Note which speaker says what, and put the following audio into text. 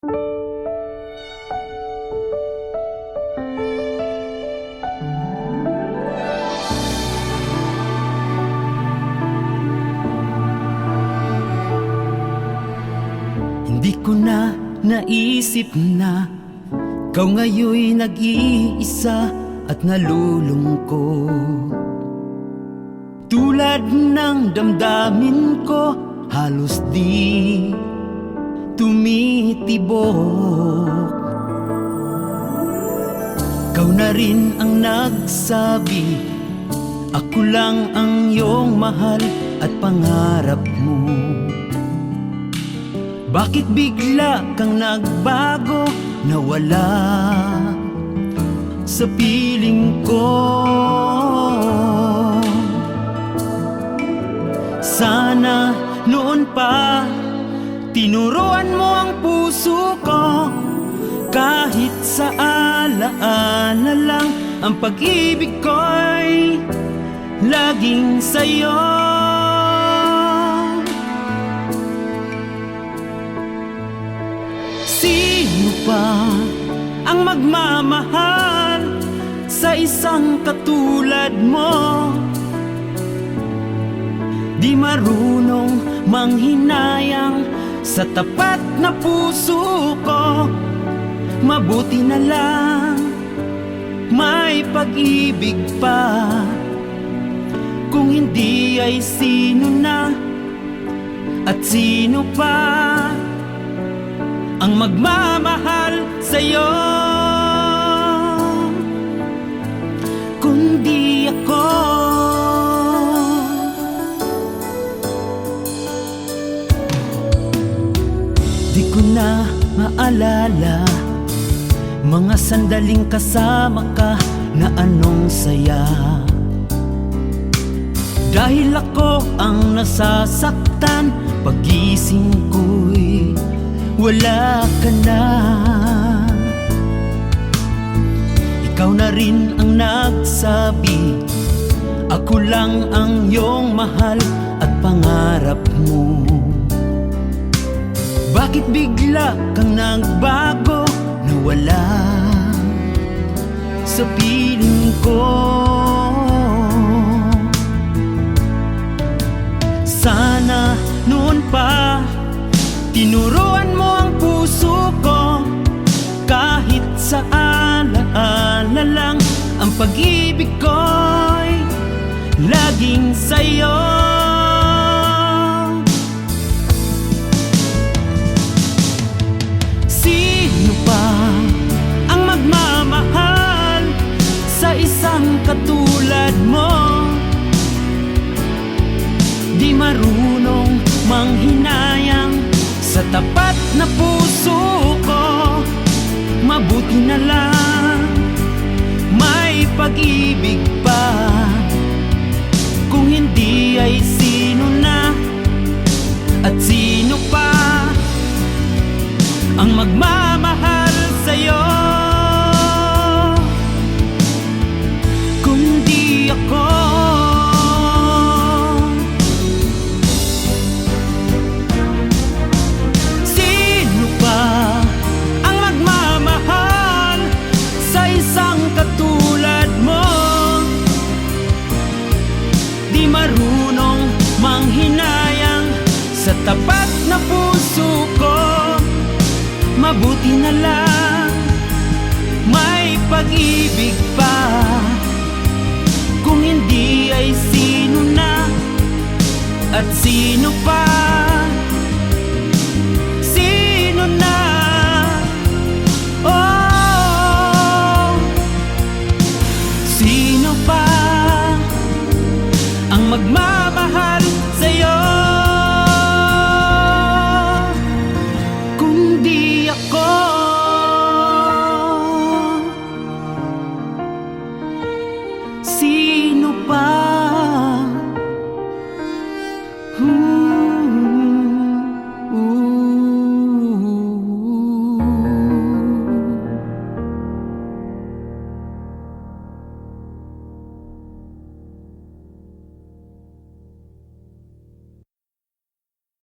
Speaker 1: Hindi ko na naisip na ikaw ngayon'y nag-iisa at nalulungkot. Tulad ng damdamin ko, halos di tumitibok. Ikaw na rin ang nagsabi, ako lang ang iyong mahal at pangarap mo. Bakit bigla kang nagbago, nawala sa piling ko? Sana noon pa tinuruan mo ang puso ko, kahit sa alaala lang ang pag-ibig ko'y laging sa'yo. Sino pa ang magmamahal sa isang katulad mo? Di marunong manghinayang sa tapat na puso ko. Mabuti na lang may pag-ibig pa, kung hindi ay sino na at sino pa ang magmamahal sa'yo, kundi ako. Di ko na maalala mga sandaling kasama ka na anong saya, dahil ako ang nasasaktan. Pagising ko'y wala ka na. Ikaw na rin ang nagsabi, ako lang ang iyong mahal at pangarap mo. Bakit bigla kang nagbago, nawala sa piling ko? Sana noon pa tinuruan mo ang puso ko, kahit sa alaala lang ang pag-ibig ko'y laging sa'yo. Sino pa ang magmamahal sa isang katulad mo? Di marunong manghinayang sa tapat na puso ko. Mabuti na lang may pag-ibig pa, kung hindi ay sino na at sino pa ang magmamahal sa'yo, kundi ako. Sino pa ang magmamahal sa isang katulad mo? Di marunong manghinayang sa tapat na puso ko. Mabuti na lang may pag-ibig pa, kung hindi ay sino na at sino pa